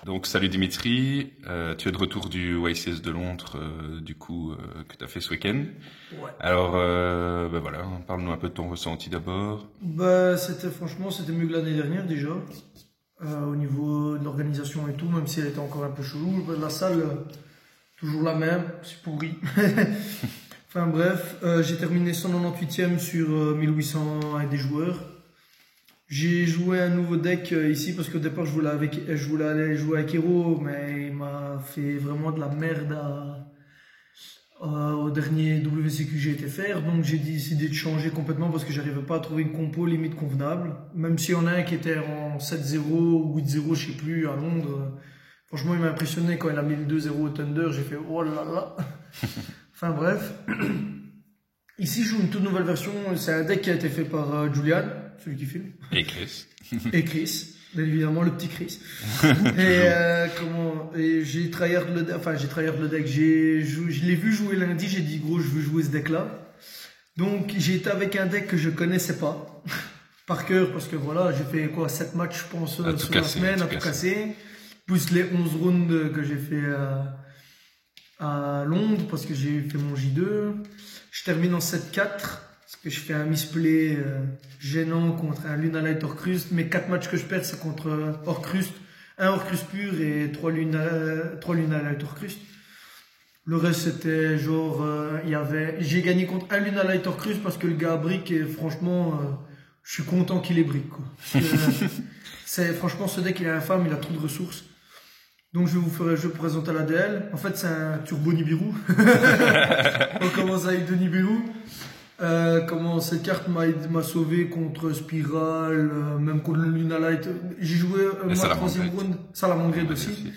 Donc, salut Dimitri, tu es de retour du YCS de Londres, que tu as fait ce week-end. Ouais. Alors, ben voilà, parle-nous un peu de ton ressenti d'abord. Bah, c'était mieux que l'année dernière déjà, au niveau de l'organisation et tout, même si elle était encore un peu chelou. La salle, toujours la même, c'est pourri. Enfin bref, j'ai terminé 198e sur 1800 et des joueurs. J'ai joué un nouveau deck ici parce qu'au départ je voulais aller jouer avec Hero, mais il m'a fait vraiment de la merde au dernier WC que j'ai été faire, donc j'ai décidé de changer complètement parce que j'arrivais pas à trouver une compo limite convenable. Même s'il y en a un qui était en 7-0 ou 8-0, je sais plus, à Londres. Franchement, il m'a impressionné quand il a mis le 2-0 au Thunder, j'ai fait oh là là. Enfin bref. Ici, je joue une toute nouvelle version, c'est un deck qui a été fait par Julian, celui qui filme. Et Chris. Et Chris, bien évidemment le petit Chris. Et j'ai tryhard le deck, je l'ai vu jouer lundi, j'ai dit gros je veux jouer ce deck là. Donc j'ai été avec un deck que je connaissais pas par cœur parce que voilà, j'ai fait quoi 7 matchs je pense sur la semaine à tout casser. Plus les 11 rounds que j'ai fait à Londres parce que j'ai fait mon J2. Je termine en 7-4. Parce que je fais un misplay gênant contre un Lunalight Orcrust. Mes 4 matchs que je perds, c'est contre Orcrust. Un Orcrust pur et 3 Lunalight Orcrust. Le reste, c'était genre... j'ai gagné contre un Lunalight Orcrust parce que le gars a brick et franchement, je suis content qu'il ait brick. Quoi. Franchement, ce deck, il est infâme, il a trop de ressources. Donc je vais vous présenter l'ADL. En fait, c'est un Turbo Nibiru. On commence avec de Nibiru. Comment cette carte m'a sauvé contre Spiral, même contre le Lunalight. J'ai joué moi troisième round, Salamangreat aussi.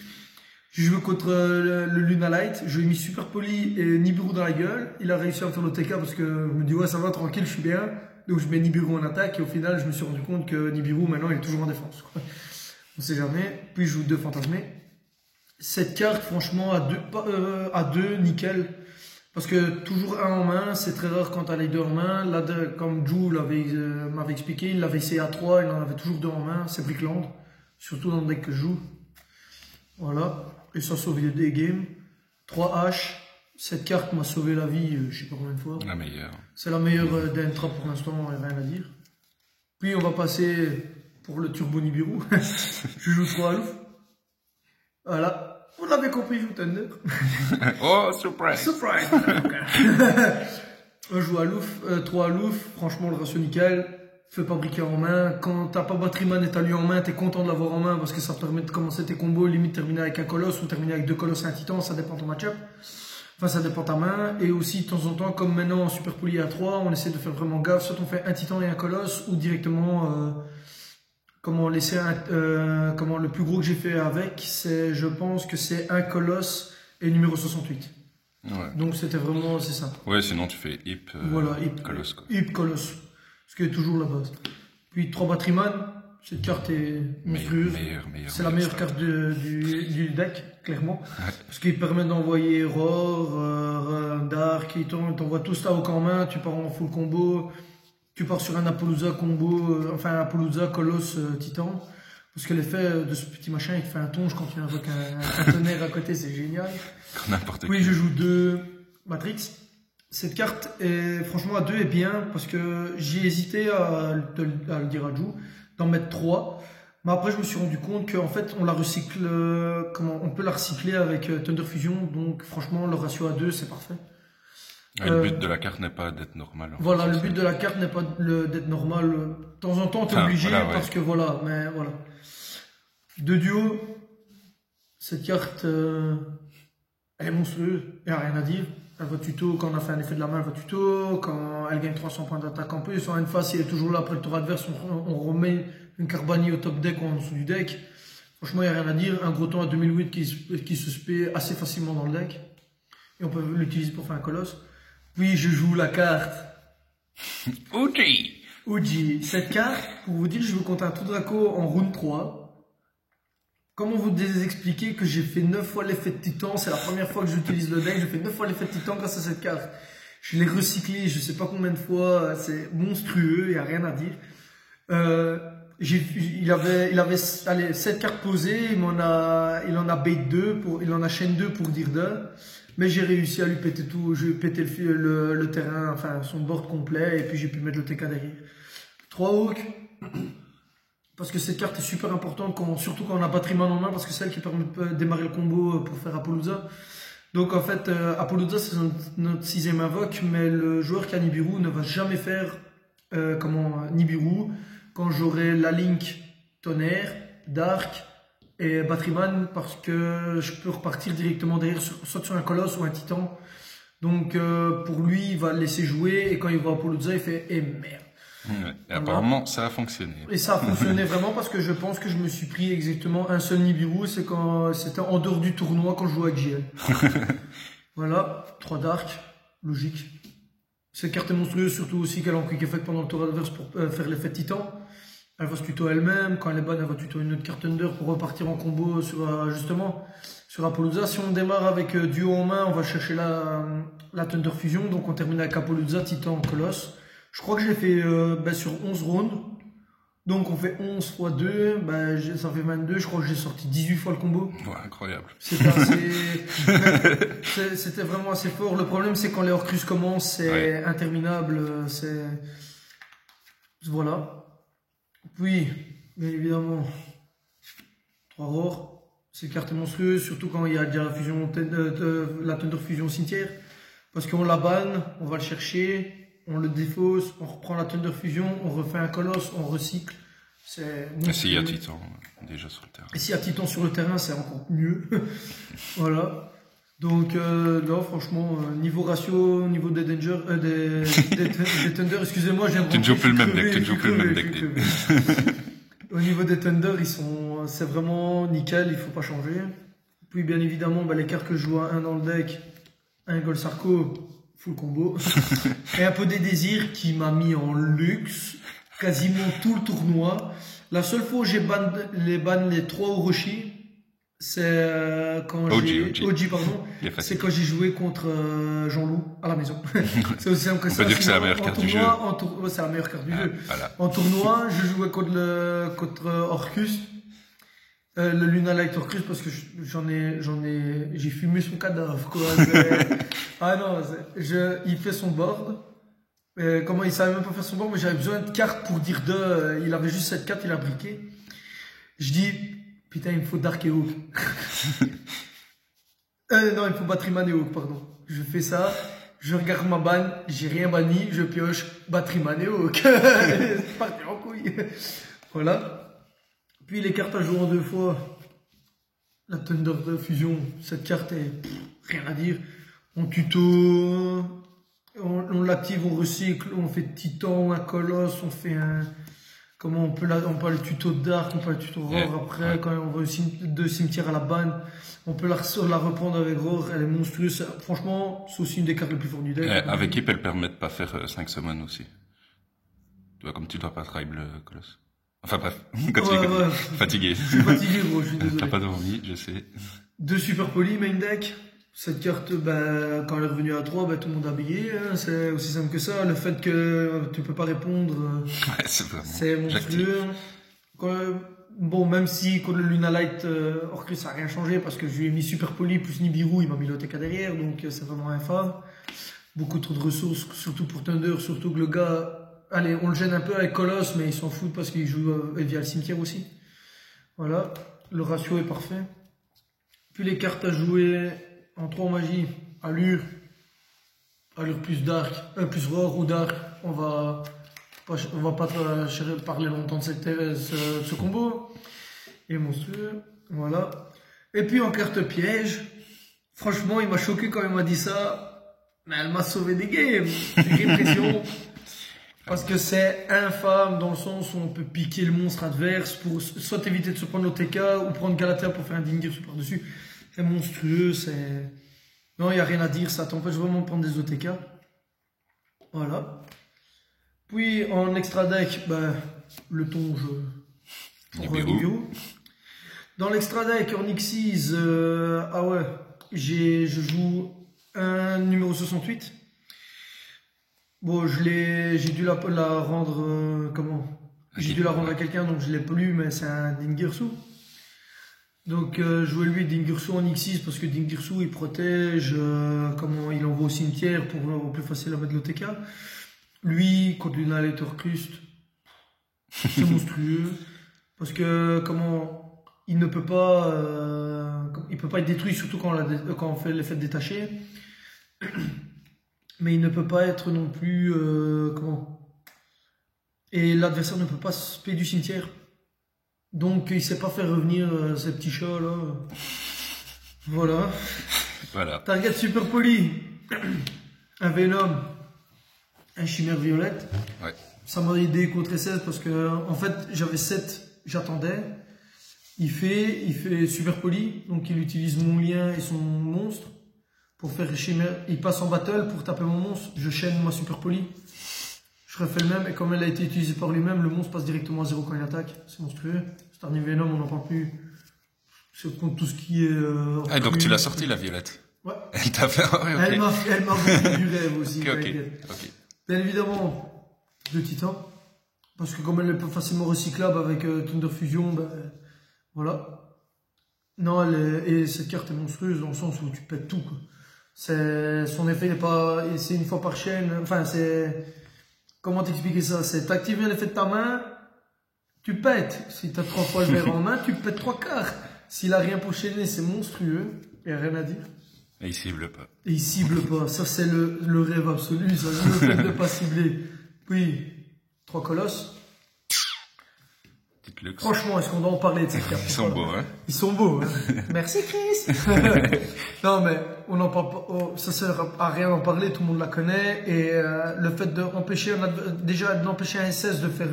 J'ai joué contre le Lunalight, je lui ai mis Super Poli et Nibiru dans la gueule. Il a réussi à me faire le TK parce que je me dis ouais ça va tranquille, je suis bien. Donc je mets Nibiru en attaque et au final je me suis rendu compte que Nibiru maintenant il est toujours en défense. Quoi. On sait jamais. Puis je joue 2 fantasmés. Cette carte franchement à deux nickel. Parce que toujours un en main, c'est très rare quand tu as les 2 en main. Là, comme Jou m'avait expliqué, il l'avait essayé à 3, il en avait toujours 2 en main. C'est Brickland, surtout dans le deck que je joue. Voilà, et ça sauve des games. 3 H, cette carte m'a sauvé la vie, je sais pas combien de fois. La meilleure. C'est la meilleure d'Entra pour l'instant, il n'y a rien à dire. Puis on va passer pour le Turbo Nibiru. Je joue 3 Alouf. Voilà. Vous l'avez compris, je joue Thunder. Oh, surprise! Surprise! On joue à Louf, 3 à Louf, franchement le ratio nickel. Fais pas briquer en main. Quand t'as pas Batteryman et t'as lui en main, t'es content de l'avoir en main parce que ça te permet de commencer tes combos, limite terminer avec un colosse ou terminer avec 2 colosses et un titan, ça dépend de ton match-up. Enfin, ça dépend de ta main. Et aussi, de temps en temps, comme maintenant en Super Poly à 3, on essaie de faire vraiment gaffe. Soit on fait un titan et un colosse ou directement. Le plus gros que j'ai fait avec, je pense que c'est un colosse et numéro 68. Ouais. Donc c'était vraiment, c'est ça. Ouais, sinon tu fais hip, voilà, hip colosse. Quoi. Hip colosse, ce qui est toujours la base. Puis 3 Batteryman, cette carte est monstrueuse. C'est la meilleure carte du deck, clairement. Ouais. Parce qu'il permet d'envoyer Roar, Dark, il t'envoie tout ça au camp en main, tu pars en full combo. Tu pars sur un Apollousa combo, enfin un Apollousa Colosse Titan. Parce que l'effet de ce petit machin, il te fait un tonge quand tu invoques un tonnerre à côté, c'est génial. Puis je joue 2 Matrix. Cette carte, franchement, à 2 est bien parce que j'ai hésité à le dire à Jou, d'en mettre 3. Mais après, je me suis rendu compte qu'en fait, on la recycle, on peut la recycler avec Thunder Fusion. Donc, franchement, le ratio à 2, c'est parfait. Le but de la carte n'est pas d'être normal. Voilà, le but de la carte n'est pas d'être normal. De temps en temps, t'es obligé voilà, parce que voilà, mais voilà. 2 duos, cette carte, elle est monstrueuse, il n'y a rien à dire. Elle va tuto, quand on a fait un effet de la main, elle va tuto. Quand elle gagne 300 points d'attaque en plus, en une phase, si elle est toujours là après le tour adverse, on remet une Carbanie au top deck ou en dessous du deck. Franchement, il n'y a rien à dire. Un gros temps à 2008 qui se spé assez facilement dans le deck. Et on peut l'utiliser pour faire un colosse. Puis je joue la carte Uji. Cette carte, pour vous dire, je joue contre un Trou Draco en round 3. Comment vous expliquer que j'ai fait 9 fois l'effet de Titan? C'est la première fois que j'utilise le deck. J'ai fait 9 fois l'effet de Titan grâce à cette carte. Je l'ai recyclé je sais pas combien de fois. C'est monstrueux, il n'y a rien à dire. il avait allez, 7 cartes posées, il en a bait 2, il en a chaîne 2 pour dire 2. Mais j'ai réussi à lui péter tout, je lui ai pété le terrain, enfin son board complet, et puis j'ai pu mettre le TK derrière. 3 hawks, parce que cette carte est super importante, surtout quand on a Batriman en main, parce que c'est elle qui permet de démarrer le combo pour faire Apollousa. Donc en fait, Apollousa c'est notre 6ème invoque, mais le joueur qui a Nibiru ne va jamais faire Nibiru quand j'aurai la Link Tonnerre, Dark et Batriman, parce que je peux repartir directement derrière, soit sur un colosse ou un titan. Donc pour lui, il va le laisser jouer, et quand il voit Apollousa, il fait « Eh merde !» Ouais. Et apparemment, ça a fonctionné. Et ça a fonctionné vraiment, parce que je pense que je me suis pris exactement un seul Nibiru, c'est quand c'était en dehors du tournoi quand je jouais avec JL. Voilà, 3 Dark, logique. Cette carte est monstrueuse, surtout aussi qu'elle a un quick effect pendant le tour adverse pour faire l'effet de titan. Elle va se tuto elle-même, quand elle est bonne, elle va tuto une autre carte Thunder pour repartir en combo justement sur Apollousa. Si on démarre avec duo en main, on va chercher la Thunder Fusion, donc on termine avec Apollousa, Titan, Colosse. Je crois que j'ai fait sur 11 rounds, donc on fait 11 x 2, ça fait 22, je crois que j'ai sorti 18 fois le combo. Ouais, incroyable. C'était vraiment assez fort. Le problème c'est quand les Horcrux commencent, c'est interminable, Voilà. Puis, bien évidemment, 3 roars. Cette carte est monstrueuse, surtout quand il y a déjà la Thunder Fusion cimetière. Parce qu'on la banne, on va le chercher, on le défausse, on reprend la Thunder Fusion, on refait un colosse, on recycle. Et s'il y a Titan déjà sur le terrain. Et s'il y a Titan sur le terrain, c'est encore mieux. Voilà. Donc, non, franchement, niveau ratio, niveau des Danger, des Thunder, excusez-moi, j'ai Tu ne joues plus le même deck, tu ne joues plus le même deck. Au niveau des Thunder, c'est vraiment nickel, il faut pas changer. Puis, bien évidemment, les cartes que je joue à 1 dans le deck, un Gold Sarko, full combo. Et un peu des désirs qui m'a mis en luxe, quasiment tout le tournoi. La seule fois où j'ai ban les 3 Orochi, c'est quand c'est quand j'ai joué contre Jean-Loup à la maison. C'est aussi simple que ça. On peut dire que c'est la meilleure carte du jeu. C'est la meilleure carte du jeu. Voilà. En tournoi, je jouais contre Orcus, le Luna Light Orcus, parce que j'ai fumé son cadavre, quoi. Ah non, il fait son board. Comment il savait même pas faire son board, mais j'avais besoin de cartes pour dire il avait juste cette carte, il a briqué. Je dis, putain, il me faut Dark et Hawk. Non, il me faut Batriman et Hawk, pardon. Je fais ça, je regarde ma ban, j'ai rien banni, je pioche Batriman et Hawk. C'est parti en couille. Voilà. Puis les cartes à jouer en 2 fois. La Thunder de Fusion, cette carte est rien à dire. On tuto, on l'active, on recycle, on fait Titan, un Colosse, on fait un... Comment on peut le tuto Dark, on peut le tuto Roar après, quand on va de cimetière à la banne, on peut la reprendre avec Roar, elle est monstrueuse. Franchement, c'est aussi une des cartes les plus fortes du deck. Avec Ip, elle permet de pas faire 5 summons aussi. Tu vois, comme tu dois pas tribe le Colosse. Enfin bref, continue. Fatigué. Je suis fatigué, gros, je suis désolé. T'as pas dormi, je sais. 2 super polis, main deck. Cette carte, quand elle est revenue à 3, tout le monde a habillé, hein. C'est aussi simple que ça. Le fait que tu peux pas répondre, c'est monstrueux. Bon, même si contre le Luna Light, Orcrux, ça n'a rien changé, parce que je lui ai mis super poli plus Nibiru, il m'a mis le TK derrière, donc c'est vraiment infâme. Beaucoup trop de ressources, surtout pour Thunder, surtout que le gars, allez, on le gêne un peu avec Colosse, mais il s'en fout parce qu'il joue via le cimetière aussi. Voilà, le ratio est parfait. Puis les cartes à jouer en 3 magie, allure plus dark, plus roar ou dark, on va pas parler longtemps de ce combo. Il est monstrueux, voilà. Et puis en carte piège, franchement il m'a choqué quand il m'a dit ça, mais elle m'a sauvé des games, des pression. Parce que c'est infâme dans le sens où on peut piquer le monstre adverse pour soit éviter de se prendre l'OTK ou prendre Galatea pour faire un Dingir par-dessus. C'est monstrueux, c'est... Non, il n'y a rien à dire, ça t'empêche vraiment de prendre des OTK. Voilà. Puis en extra deck, le tonge Nibiru. Dans l'extra deck, en Xyz, je joue un numéro 68. Bon, j'ai dû la rendre, J'ai dû la rendre à quelqu'un, donc je l'ai plus, mais c'est un Dingirsu. Donc jouer lui Dingirsu en X6 parce que Dingirsu il protège, comment il envoie au cimetière pour plus facile à mettre l'OTK. Lui, contre l'Inhalator Crust, c'est monstrueux. Parce que comment il ne peut pas, il peut pas être détruit, surtout quand on fait l'effet de détacher. Mais il ne peut pas être non plus, comment. Et l'adversaire ne peut pas se payer du cimetière. Donc il ne sait pas faire revenir ces petits chats là. Voilà. Voilà. Target super poli. Un Venom. Un Chimère violette. Ouais. Ça m'a aidé contre 16 parce que en fait j'avais 7, j'attendais. Il fait super poli. Donc il utilise mon lien et son monstre pour faire Chimère. Il passe en battle pour taper mon monstre. Je chaîne ma super poli. Je refais le même, et comme elle a été utilisée par lui-même, le monstre passe directement à 0 quand il attaque. C'est monstrueux. Starny Venom, on n'en parle plus. C'est contre tout ce qui est. Ah, donc tu l'as sorti la violette. Ouais. Elle t'a fait. Ouais, okay. Elle m'a vendu du rêve aussi. Ok. Bien évidemment, 2 titans. Parce que comme elle est pas facilement recyclable avec Thunder Fusion, ben voilà. Non, et cette carte est monstrueuse dans le sens où tu pètes tout, quoi. Son effet n'est pas. C'est une fois par chaîne. Enfin, c'est. Comment t'expliquer ça? C'est t'actives l'effet de ta main, tu pètes. Si t'as 3 fois le verre en main, tu pètes 3 quarts. S'il a rien pour chaîner, c'est monstrueux. Il n'y a rien à dire. Et il cible pas. Et il cible pas. Ça, c'est le rêve absolu. Ça, le fait de ne pas cibler. Puis, 3 colosses. Petite luxe. Franchement, est-ce qu'on doit en parler de ces cartes? Ils sont beaux, hein? Ils sont beaux, hein? Merci, Chris. Non, mais on n'en parle pas. Ça sert à rien d'en parler. Tout le monde la connaît. Et le fait d'empêcher déjà d'empêcher un SS de faire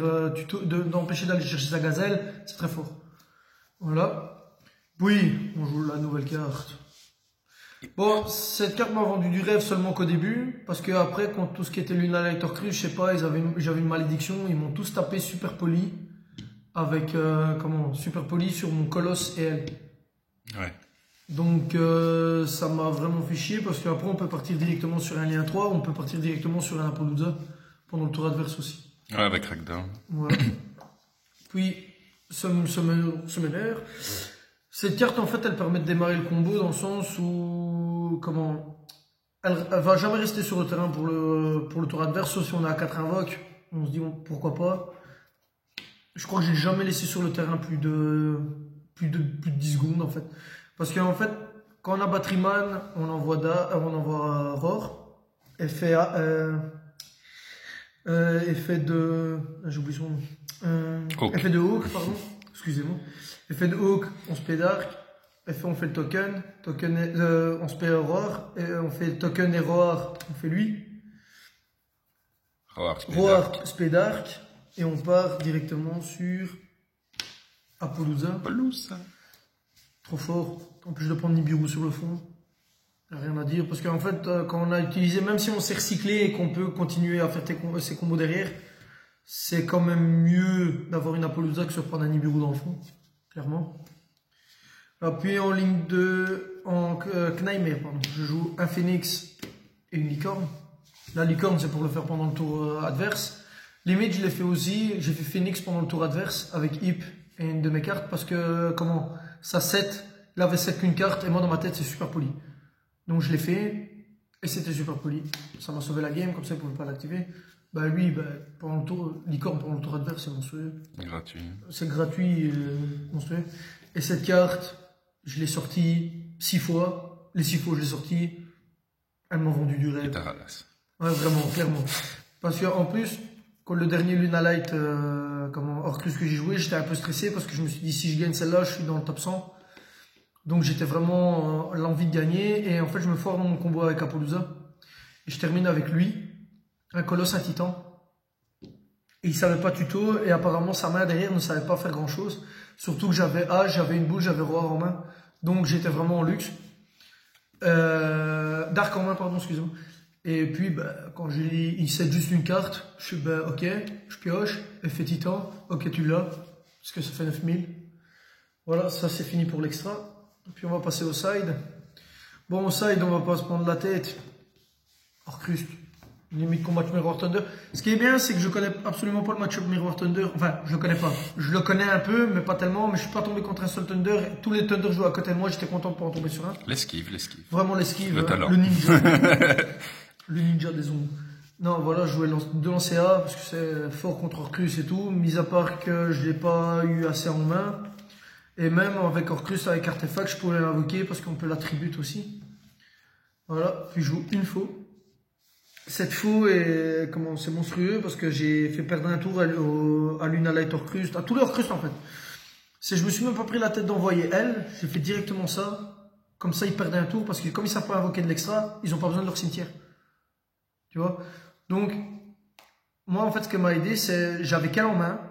d'empêcher d'aller chercher sa gazelle, c'est très fort. Voilà. Oui, on joue la nouvelle carte. Bon, cette carte m'a vendu du rêve seulement qu'au début, parce que après, contre tout ce qui était Lunalator Cruise, je sais pas, j'avais une malédiction, ils m'ont tous tapé super poli, avec, super poli sur mon colosse et elle. Ouais. Donc, ça m'a vraiment fait chier, parce qu'après, on peut partir directement sur un lien 3, on peut partir directement sur un Apollousa, pendant le tour adverse aussi. Ouais, avec Crackdown. Voilà. Puis, Summoner. Cette carte, en fait, elle permet de démarrer le combo dans le sens où, elle va jamais rester sur le terrain pour le tour adverse, sauf si on a 4 invoques. On se dit, pourquoi pas. Je crois que j'ai jamais laissé sur le terrain plus de 10 secondes, en fait. Parce qu'en fait, quand on a Batteryman, on envoie Roar. Effet de, j'ai oublié son nom. Effet de Hawk, pardon. Excusez-moi. Effet de Hawk, on se paie Dark. Effet, on fait le token. On se paie Roar. Et on fait le token et Roar, on fait lui. Roar, Spé Dark. Et on part directement sur Apollousa. Trop fort. En plus de prendre Nibiru sur le fond. Rien à dire. Parce qu'en fait, quand on a utilisé, même si on s'est recyclé et qu'on peut continuer à faire ses combos derrière, c'est quand même mieux d'avoir une Apollousa que de se prendre un Nibiru dans le fond. Clairement. Puis en ligne 2, en Knaimer, pardon, je joue un Phoenix et une licorne. La licorne, c'est pour le faire pendant le tour adverse. Limite, je l'ai fait aussi, j'ai fait Phoenix pendant le tour adverse avec Hip et une de mes cartes parce que, ça 7, il avait 7 qu'une carte et moi dans ma tête, c'est super poli. Donc je l'ai fait et c'était super poli. Ça m'a sauvé la game, comme ça, il ne pouvait pas l'activer. Bah lui, pendant le tour, licorne pendant le tour adverse, c'est monstrueux. Gratuit. C'est gratuit, monstrueux. Et cette carte, je l'ai sortie 6 fois. Les 6 fois où je l'ai sortie, elle m'a vendu du rêve. Ouais, vraiment, clairement. Parce qu'en plus, quand le dernier Lunalight, Orcrux que j'ai joué, j'étais un peu stressé parce que je me suis dit, si je gagne celle-là, je suis dans le top 100. Donc j'étais vraiment l'envie de gagner. Et en fait, je me foire dans mon combo avec Apollousa. Et je termine avec lui. Un colosse, un titan. Et il savait pas tuto, et apparemment sa main derrière ne savait pas faire grand chose. Surtout que j'avais Age, j'avais une boule, j'avais Roar en main. Donc j'étais vraiment en luxe. Dark en main, pardon, excusez-moi. Et puis, quand il cède juste une carte, je suis, ok, je pioche, effet titan, ok, tu l'as, parce que ça fait 9000. Voilà, ça c'est fini pour l'extra. Puis on va passer au side. Bon, au side, on va pas se prendre la tête. Orcrust. Limite qu'on match Mirror Thunder. Ce qui est bien, c'est que je connais absolument pas le match-up Mirror Thunder. Enfin, je le connais pas. Je le connais un peu, mais pas tellement. Mais je suis pas tombé contre un seul Thunder. Tous les Thunder jouent à côté de moi. J'étais content de pas en tomber sur un. L'esquive. Vraiment l'esquive. Le talent. Le ninja. Le ninja des ondes. Non, voilà, je jouais de lancer A parce que c'est fort contre Orcrus et tout. Mis à part que je l'ai pas eu assez en main. Et même avec Orcrus, avec Artefact, je pourrais l'invoquer parce qu'on peut l'attribute aussi. Voilà. Puis je joue une faux. Cette faux est c'est monstrueux parce que j'ai fait perdre un tour à Lunalight Orcrust, à tous les Orcrust en fait. Je me suis même pas pris la tête d'envoyer elle, j'ai fait directement ça. Comme ça ils perdaient un tour parce que comme ils savent pas invoquer de l'extra, ils ont pas besoin de leur cimetière. Tu vois? Donc, moi en fait ce qui m'a aidé c'est, j'avais qu'elle en main.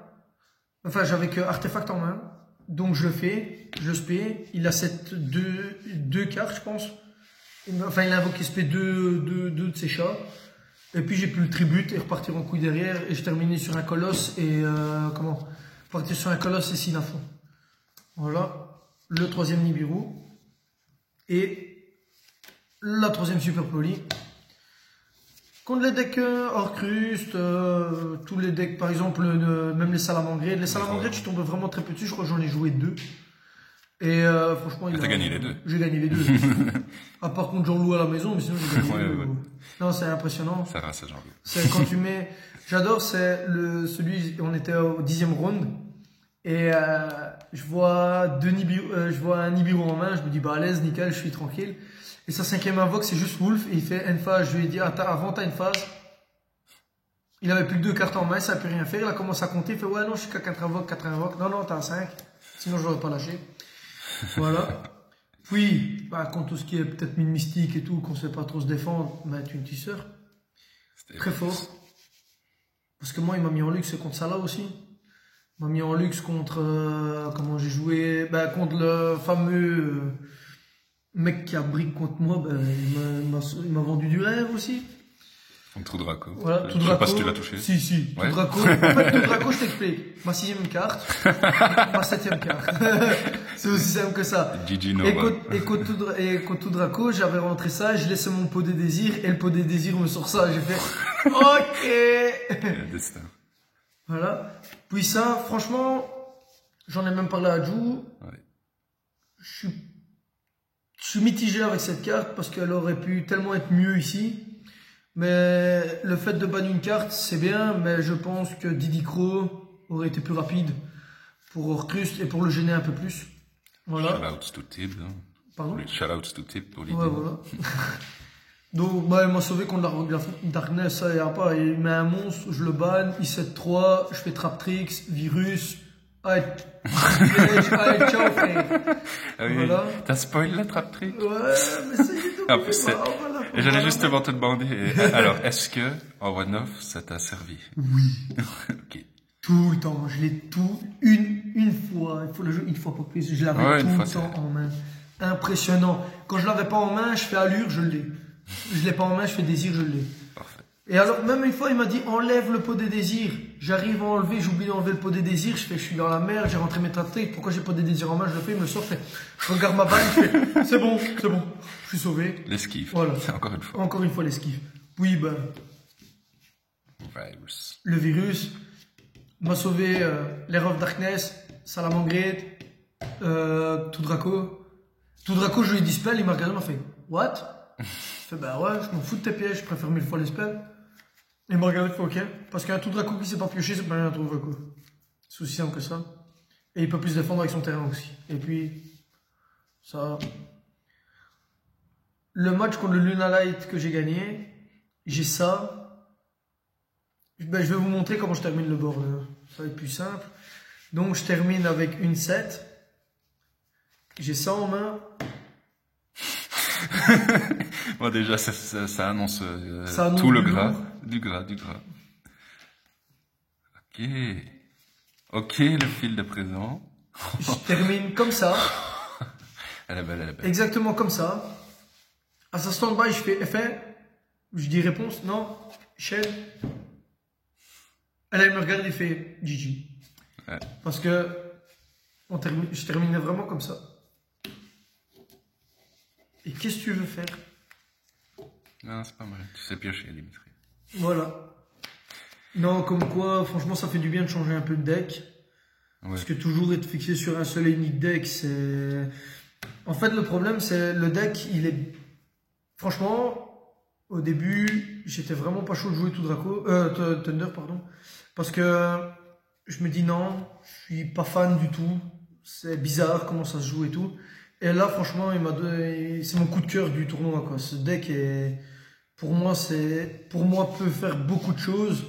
Enfin j'avais que Artefact en main. Donc je le fais, je le spé. Il a deux cartes je pense. Enfin il a invoqué spé deux de ses chats. Et puis j'ai pu le tribute et repartir en couille derrière. Et je terminais sur un colosse et partir sur un colosse et Sinafon. Voilà. Le troisième Nibiru. Et la troisième Super Poli. Contre les decks Orcrust, tous les decks, par exemple, même les Salamangredes. Les Salamangredes, je tombe vraiment très peu dessus. Je crois que j'en ai joué 2. Et franchement, t'as gagné les 2. J'ai gagné les 2. À part contre Jean-Loup à la maison, mais sinon j'ai gagné les 2. Ouais. Non, c'est impressionnant. Ça rase à Jean-Loup. C'est quand tu mets. J'adore, c'est celui. On était au 10e round. Et je vois un Nibiru en main. Je me dis, bah à l'aise, nickel, je suis tranquille. Et sa 5e invoque, c'est juste Wolf. Et il fait une phase. Je lui ai dit, avant t'as une phase. Il avait plus que 2 cartes en main, ça n'a plus rien faire. Il a commencé à compter. Il fait, ouais, non, je suis qu'à 4 invoques. Non, t'as 5. Sinon, je l'aurais pas lâché. Voilà. Puis, contre tout ce qui est peut-être mine mystique et tout, qu'on sait pas trop se défendre, tu une tisseur. Très fort. Parce que moi, il m'a mis en luxe contre ça là aussi. Il m'a mis en luxe contre. Comment j'ai joué contre le fameux mec qui a brick contre moi. Il m'a vendu du rêve aussi. Tout Draco. Voilà, je sais pas si tu l'as touché. Si, ouais. Tout Draco. En fait, Tout Draco, je t'explique. Ma 6e carte, ma 7e carte. C'est aussi simple que ça. GG no. Et contre Tout Draco, j'avais rentré ça, je laissais mon pot des désirs, et le pot des désirs me sort ça. J'ai fait, ok. Destin. Voilà. Puis ça, franchement, j'en ai même parlé à Jou. Ouais. Je suis mitigé avec cette carte parce qu'elle aurait pu tellement être mieux ici. Mais le fait de ban une carte, c'est bien, mais je pense que Didicro aurait été plus rapide pour Orcrust et pour le gêner un peu plus. Voilà. Shoutouts to Tib. Pardon? Shoutouts to Tib pour l'idée. Ouais, voilà. Donc, il m'a sauvé contre la Darkness, ça y a pas. Il met un monstre, je le banne, il 7-3, je fais Trap Tricks, Virus. Allez, ciao, frère. Ah oui, voilà. T'as spoil la Trap Trick? Ouais, mais c'est du tout. En plus, et j'allais justement te demander, alors, est-ce que, en one-off, ça t'a servi? Oui. Ok. Tout le temps, je l'ai une fois, il faut le jouer une fois pas plus, je l'avais tout le temps en main. Impressionnant. Quand je l'avais pas en main, je fais allure, je l'ai. Je l'ai pas en main, je fais désir, je l'ai. Parfait. Et alors, même une fois, il m'a dit, enlève le pot des désirs. J'arrive à enlever, j'oublie d'enlever le pot des désirs, je suis dans la merde, j'ai rentré mes tractés, pourquoi j'ai pas des désirs en main, je le fais, il me sort, je regarde ma balle, je fais, c'est bon, je suis sauvé. L'esquive. Voilà. Encore une fois. Encore une fois l'esquive. Oui, Virus. Le virus m'a sauvé l'Air of Darkness, Salamangredes, Tout Draco. Tout Draco, je lui ai dit spell, il m'a regardé, il m'a fait, what? Je fais, ouais, je m'en fous de tes pièges, je préfère 1000 fois les spells. Il m'a regardé, il fait, ok. Parce qu'un Tout Draco qui s'est pas pioché, c'est pas un Tout Draco. C'est aussi simple que ça. Et il peut plus se défendre avec son terrain aussi. Et puis, ça. Le match contre le Lunalight que j'ai gagné, j'ai ça. Je vais vous montrer comment je termine le board. Ça va être plus simple. Donc, je termine avec une 7. J'ai ça en main. Bon, déjà, ça annonce tout le gras. Du gras. Ok, le fil de présent. Je termine comme ça. Elle est belle. Exactement comme ça. À sa stand-by, je fais FR. Je dis réponse, non. Shell. Elle me regarde et fait GG. Ouais. Parce que je terminais vraiment comme ça. Et qu'est-ce que tu veux faire? Non, c'est pas mal. Tu sais piocher, Dimitri. Voilà. Non, comme quoi, franchement, ça fait du bien de changer un peu de deck. Ouais. Parce que toujours être fixé sur un seul et unique deck, c'est... En fait, le problème, c'est le deck, il est... Franchement, au début, j'étais vraiment pas chaud de jouer tout Thunder, pardon. Parce que je me dis non, je suis pas fan du tout. C'est bizarre comment ça se joue et tout. Et là, franchement, c'est mon coup de cœur du tournoi, quoi. Ce deck est... Pour moi, peut faire beaucoup de choses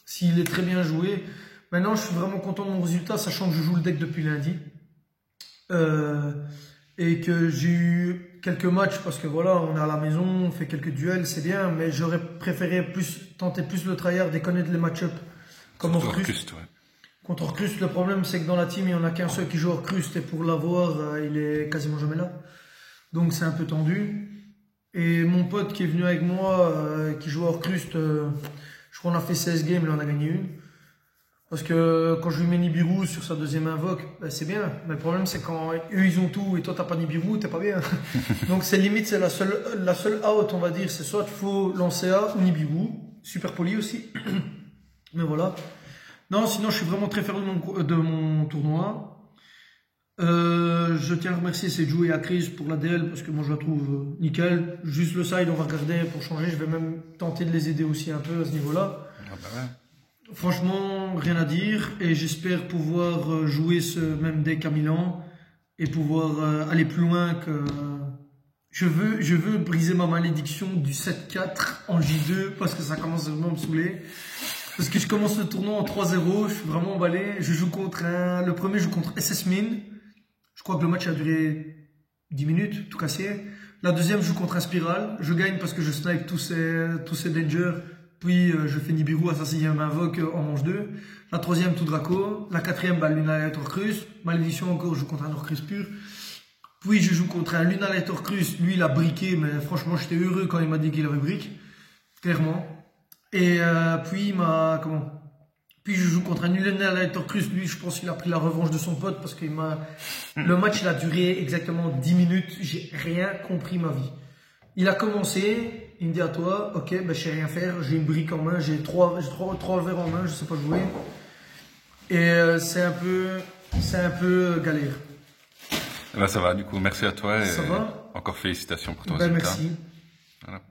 s'il est très bien joué. Maintenant, je suis vraiment content de mon résultat, sachant que je joue le deck depuis lundi. Et que j'ai eu quelques matchs, parce que voilà, on est à la maison, on fait quelques duels, c'est bien, mais j'aurais préféré tenter plus le tryhard et connaître les match-ups comme Orcust. Ouais. Contre Orcust, le problème c'est que dans la team, il n'y en a qu'un seul qui joue Orcust et pour l'avoir, il est quasiment jamais là. Donc c'est un peu tendu. Et mon pote qui est venu avec moi, qui joue Orcust, je crois qu'on a fait 16 games, il en a gagné une. Parce que quand je lui mets Nibiru sur sa deuxième invoque, ben c'est bien. Mais le problème, c'est quand eux, ils ont tout et toi, t'as pas Nibiru, t'es pas bien. Donc, c'est limite, c'est la seule out, on va dire. C'est soit il faut lancer A ou Nibiru. Super poli aussi. Mais voilà. Non, sinon, je suis vraiment très fier de mon tournoi. Je tiens à remercier Seju et Akris pour la DL parce que moi, je la trouve nickel. Juste le side, on va regarder pour changer. Je vais même tenter de les aider aussi un peu à ce niveau-là. Ah bah ouais. Franchement, rien à dire et j'espère pouvoir jouer ce même deck à Milan et pouvoir aller plus loin que... Je veux briser ma malédiction du 7-4 en J2 parce que ça commence vraiment à me saouler. Parce que je commence le tournoi en 3-0, je suis vraiment emballé. Je joue contre le premier, je joue contre SS Min. Je crois que le match a duré 10 minutes, tout cassé. La deuxième, je joue contre un Spiral. Je gagne parce que je snipe tous ces dangers. Puis je fais Nibiru à sa sixième invoque en manche 2. La troisième, tout Draco. La quatrième, Lunalight Orcrus. Malédiction encore, je joue contre un Orcrus pur. Puis je joue contre un Lunalight Orcrus. Lui, il a briqué, mais franchement, j'étais heureux quand il m'a dit qu'il avait brick. Clairement. Et puis, Puis je joue contre un Lunalight Orcrus. Lui, je pense qu'il a pris la revanche de son pote parce qu'il Le match, il a duré exactement 10 minutes. J'ai rien compris ma vie. Il a commencé, il me dit à toi, ok, ben je sais rien faire, j'ai une brique en main, j'ai trois verres en main, je sais pas jouer. Et c'est un peu galère. Eh ben ça va, du coup, merci à toi et ça va encore félicitations pour ton ben résultat. merci. Voilà.